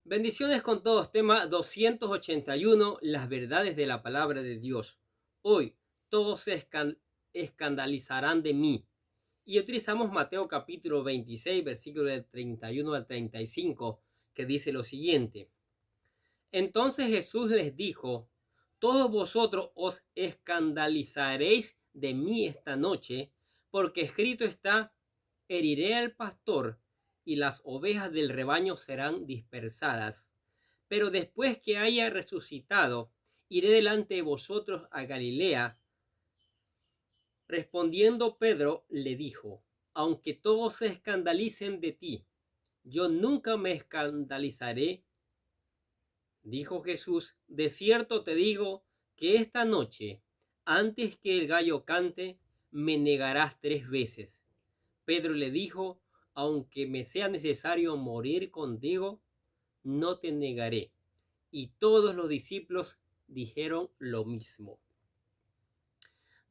Bendiciones con todos, tema 281, las verdades de la palabra de Dios. Hoy todos se escandalizarán de mí. Y utilizamos Mateo capítulo 26, versículo del 31 al 35, que dice lo siguiente. Entonces Jesús les dijo, todos vosotros os escandalizaréis de mí esta noche, porque escrito está, heriré al pastor y las ovejas del rebaño serán dispersadas. Pero después que haya resucitado, iré delante de vosotros a Galilea. Respondiendo Pedro le dijo, aunque todos se escandalicen de ti, yo nunca me escandalizaré. Dijo Jesús, de cierto te digo que esta noche, antes que el gallo cante, me negarás 3 veces. Pedro le dijo, aunque me sea necesario morir contigo, no te negaré. Y todos los discípulos dijeron lo mismo.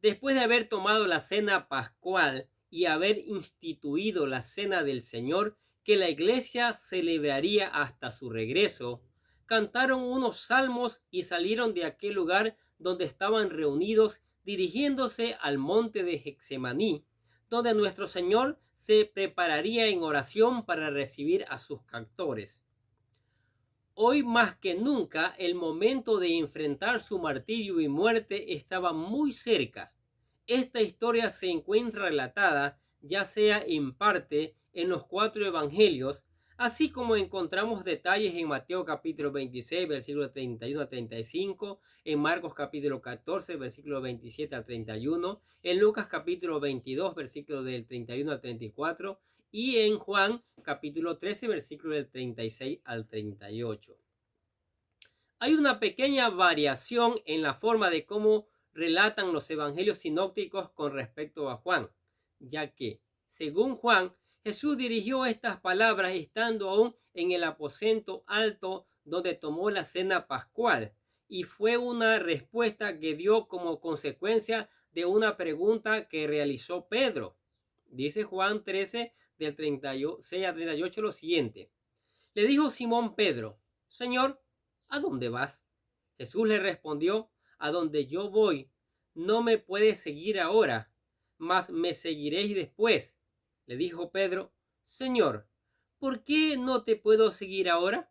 Después de haber tomado la cena pascual y haber instituido la cena del Señor, que la iglesia celebraría hasta su regreso, cantaron unos salmos y salieron de aquel lugar donde estaban reunidos, dirigiéndose al monte de Getsemaní, donde nuestro Señor se prepararía en oración para recibir a sus captores. Hoy más que nunca el momento de enfrentar su martirio y muerte estaba muy cerca. Esta historia se encuentra relatada ya sea en parte en los 4 evangelios, así como encontramos detalles en Mateo capítulo 26, versículo 31 a 35, en Marcos capítulo 14, versículo 27 al 31, en Lucas capítulo 22, versículo del 31 al 34, y en Juan capítulo 13, versículo del 36 al 38. Hay una pequeña variación en la forma de cómo relatan los evangelios sinópticos con respecto a Juan, ya que, según Juan, Jesús dirigió estas palabras estando aún en el aposento alto donde tomó la cena pascual, y fue una respuesta que dio como consecuencia de una pregunta que realizó Pedro. Dice Juan 13, del 36 a 38 lo siguiente. Le dijo Simón Pedro, Señor, ¿a dónde vas? Jesús le respondió, a donde yo voy, no me puedes seguir ahora, mas me seguiréis después. Le dijo Pedro, Señor, ¿por qué no te puedo seguir ahora?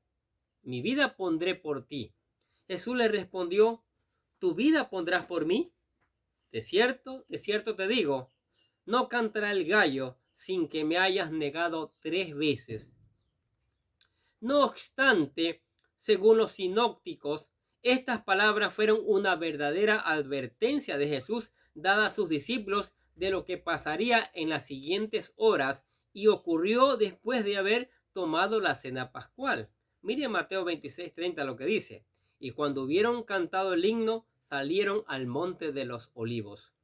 Mi vida pondré por ti. Jesús le respondió, ¿tu vida pondrás por mí? De cierto te digo, no cantará el gallo sin que me hayas negado 3 veces. No obstante, según los sinópticos, estas palabras fueron una verdadera advertencia de Jesús dada a sus discípulos de lo que pasaría en las siguientes horas y ocurrió después de haber tomado la cena pascual. Mire Mateo 26:30 lo que dice. Y cuando hubieron cantado el himno, salieron al monte de los olivos.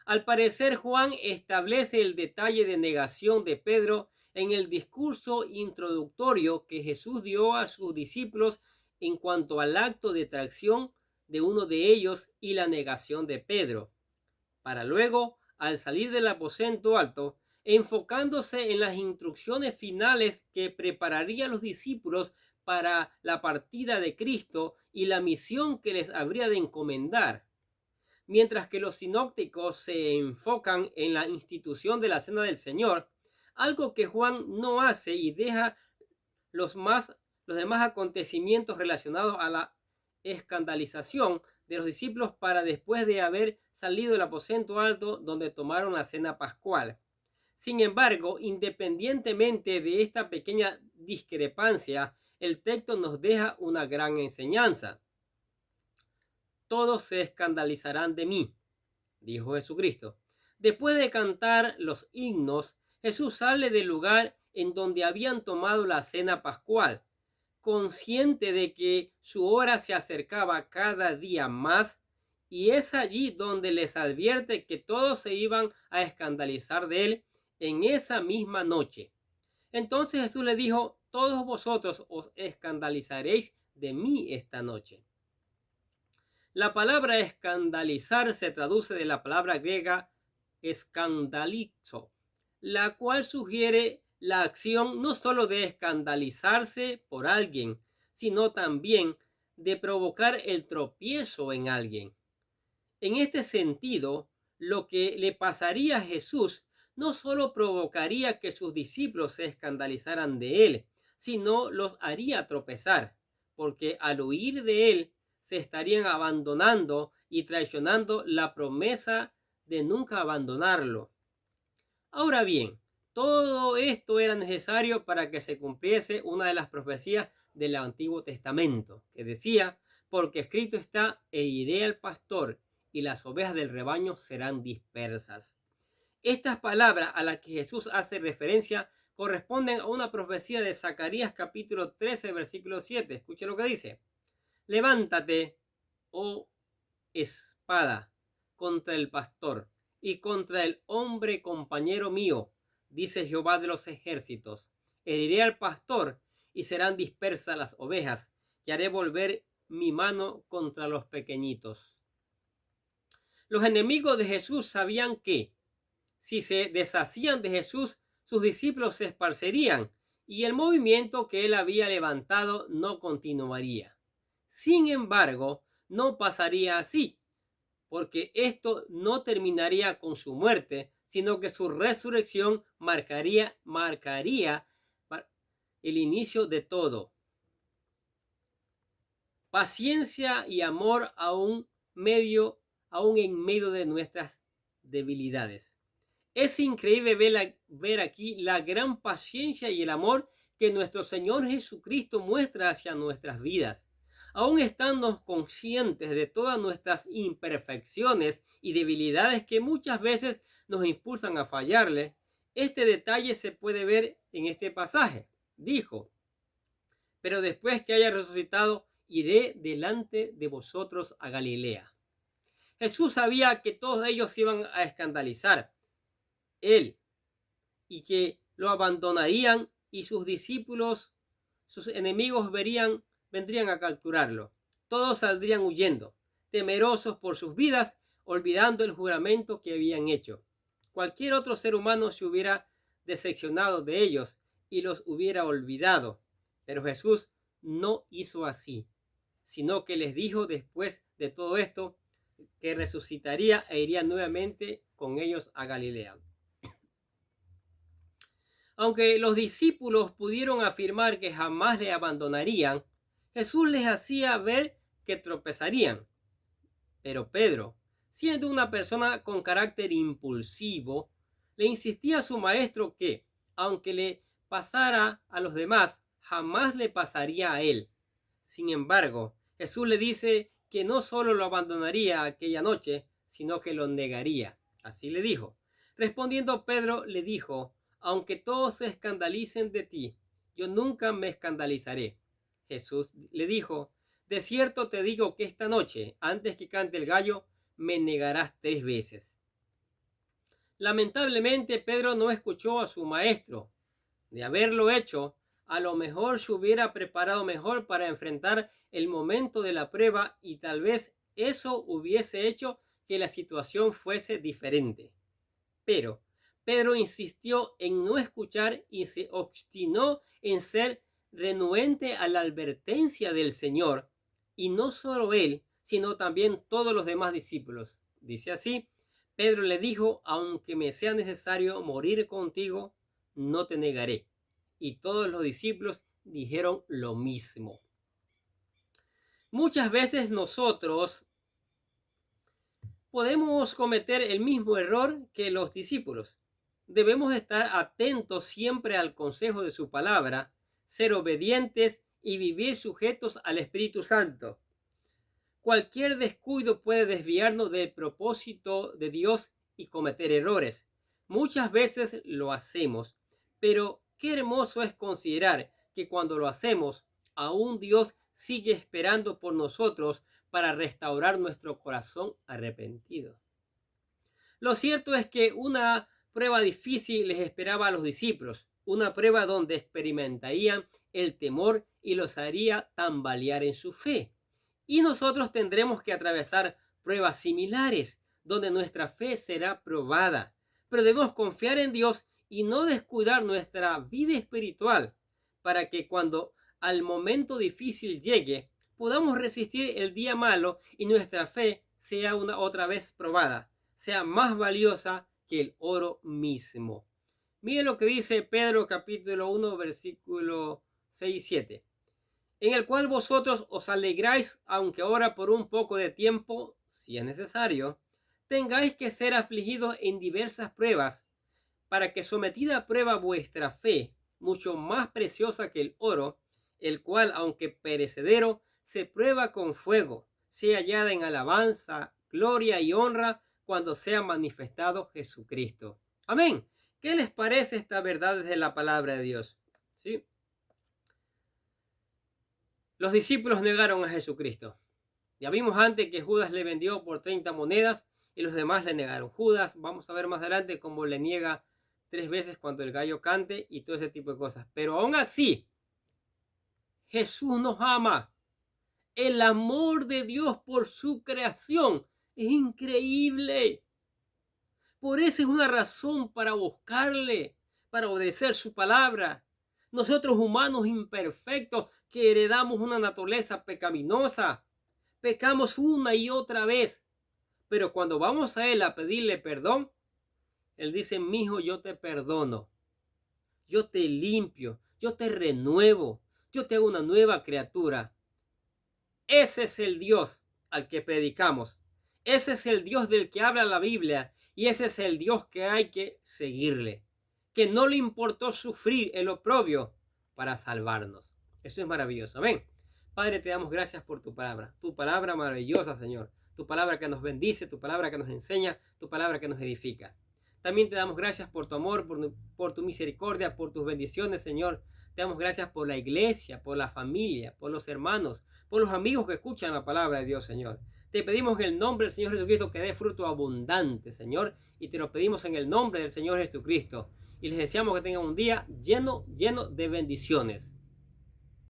Al parecer, Juan establece el detalle de negación de Pedro en el discurso introductorio que Jesús dio a sus discípulos en cuanto al acto de traición de uno de ellos y la negación de Pedro, para luego, al salir del aposento alto, enfocándose en las instrucciones finales que prepararía a los discípulos para la partida de Cristo y la misión que les habría de encomendar. Mientras que los sinópticos se enfocan en la institución de la cena del Señor, algo que Juan no hace y deja los demás acontecimientos relacionados a la escandalización de los discípulos para después de haber salido del aposento alto donde tomaron la cena pascual. Sin embargo, independientemente de esta pequeña discrepancia, el texto nos deja una gran enseñanza. Todos se escandalizarán de mí, dijo Jesucristo. Después de cantar los himnos, Jesús sale del lugar en donde habían tomado la cena pascual, consciente de que su hora se acercaba cada día más, y es allí donde les advierte que todos se iban a escandalizar de él en esa misma noche. Entonces Jesús le dijo, todos vosotros os escandalizaréis de mí esta noche. La palabra escandalizar se traduce de la palabra griega escandalizo, la cual sugiere la acción no solo de escandalizarse por alguien, sino también de provocar el tropiezo en alguien. En este sentido, lo que le pasaría a Jesús no solo provocaría que sus discípulos se escandalizaran de él, sino los haría tropezar, porque al huir de él se estarían abandonando y traicionando la promesa de nunca abandonarlo. Ahora bien, todo esto era necesario para que se cumpliese una de las profecías del Antiguo Testamento, que decía: porque escrito está, e iré al pastor, y las ovejas del rebaño serán dispersas. Estas palabras a las que Jesús hace referencia corresponden a una profecía de Zacarías capítulo 13, versículo 7. Escuche lo que dice: levántate, oh espada, contra el pastor y contra el hombre compañero mío, dice Jehová de los ejércitos. Heriré al pastor y serán dispersas las ovejas, y haré volver mi mano contra los pequeñitos. Los enemigos de Jesús sabían que si se deshacían de Jesús, sus discípulos se esparcerían y el movimiento que él había levantado no continuaría. Sin embargo, no pasaría así, porque esto no terminaría con su muerte, sino que su resurrección marcaría el inicio de todo. Paciencia y amor aún en medio de nuestras debilidades. Es increíble ver aquí la gran paciencia y el amor que nuestro Señor Jesucristo muestra hacia nuestras vidas. Aún estando conscientes de todas nuestras imperfecciones y debilidades que muchas veces nos impulsan a fallarle, este detalle se puede ver en este pasaje. Dijo: pero después que haya resucitado, iré delante de vosotros a Galilea. Jesús sabía que todos ellos se iban a escandalizar él y que lo abandonarían, y sus discípulos, sus enemigos, vendrían a capturarlo. Todos saldrían huyendo, temerosos por sus vidas, olvidando el juramento que habían hecho. Cualquier otro ser humano se hubiera decepcionado de ellos y los hubiera olvidado, pero Jesús no hizo así, sino que les dijo después de todo esto que resucitaría e iría nuevamente con ellos a Galilea. Aunque los discípulos pudieron afirmar que jamás le abandonarían, Jesús les hacía ver que tropezarían. Pero Pedro, siendo una persona con carácter impulsivo, le insistía a su maestro que, aunque le pasara a los demás, jamás le pasaría a él. Sin embargo, Jesús le dice que no solo lo abandonaría aquella noche, sino que lo negaría. Así le dijo. Respondiendo, Pedro le dijo: aunque todos se escandalicen de ti, yo nunca me escandalizaré. Jesús le dijo: de cierto te digo que esta noche, antes que cante el gallo, me negarás 3 veces. Lamentablemente, Pedro no escuchó a su maestro. De haberlo hecho, a lo mejor se hubiera preparado mejor para enfrentar el momento de la prueba, y tal vez eso hubiese hecho que la situación fuese diferente. Pero Pedro insistió en no escuchar y se obstinó en ser renuente a la advertencia del Señor, y no solo él, sino también todos los demás discípulos. Dice así: Pedro le dijo: aunque me sea necesario morir contigo, no te negaré. Y todos los discípulos dijeron lo mismo. Muchas veces nosotros podemos cometer el mismo error que los discípulos. Debemos estar atentos siempre al consejo de su palabra, ser obedientes y vivir sujetos al Espíritu Santo. Cualquier descuido puede desviarnos del propósito de Dios y cometer errores. Muchas veces lo hacemos, pero qué hermoso es considerar que cuando lo hacemos, aún Dios sigue esperando por nosotros para restaurar nuestro corazón arrepentido. Lo cierto es que una prueba difícil les esperaba a los discípulos, una prueba donde experimentarían el temor y los haría tambalear en su fe. Y nosotros tendremos que atravesar pruebas similares, donde nuestra fe será probada. Pero debemos confiar en Dios y no descuidar nuestra vida espiritual, para que cuando al momento difícil llegue, podamos resistir el día malo y nuestra fe sea otra vez probada, sea más valiosa que el oro mismo. Miren lo que dice Pedro capítulo 1 versículo 6 y 7. En el cual vosotros os alegráis, aunque ahora por un poco de tiempo, si es necesario, tengáis que ser afligidos en diversas pruebas, para que sometida a prueba vuestra fe, mucho más preciosa que el oro, el cual, aunque perecedero, se prueba con fuego, sea hallada en alabanza, gloria y honra cuando sea manifestado Jesucristo. Amén. ¿Qué les parece esta verdad desde la palabra de Dios? ¿Sí? Los discípulos negaron a Jesucristo. Ya vimos antes que Judas le vendió por 30 monedas y los demás le negaron. Judas, vamos a ver más adelante cómo le niega 3 veces cuando el gallo cante y todo ese tipo de cosas. Pero aún así, Jesús nos ama. El amor de Dios por su creación es increíble. Por eso es una razón para buscarle, para obedecer su palabra. Nosotros humanos imperfectos que heredamos una naturaleza pecaminosa, pecamos una y otra vez. Pero cuando vamos a Él a pedirle perdón, Él dice, mijo, yo te perdono. Yo te limpio, yo te renuevo, yo te hago una nueva criatura. Ese es el Dios al que predicamos. Ese es el Dios del que habla la Biblia. Y ese es el Dios que hay que seguirle. Que no le importó sufrir el oprobio para salvarnos. Eso es maravilloso. Amén. Padre, te damos gracias por tu palabra maravillosa, Señor. Tu palabra que nos bendice, tu palabra que nos enseña, tu palabra que nos edifica. También te damos gracias por tu amor, por tu misericordia, por tus bendiciones, Señor. Te damos gracias por la iglesia, por la familia, por los hermanos, por los amigos que escuchan la palabra de Dios, Señor. Te pedimos en el nombre del Señor Jesucristo que dé fruto abundante, Señor. Y te lo pedimos en el nombre del Señor Jesucristo. Y les deseamos que tengan un día lleno de bendiciones.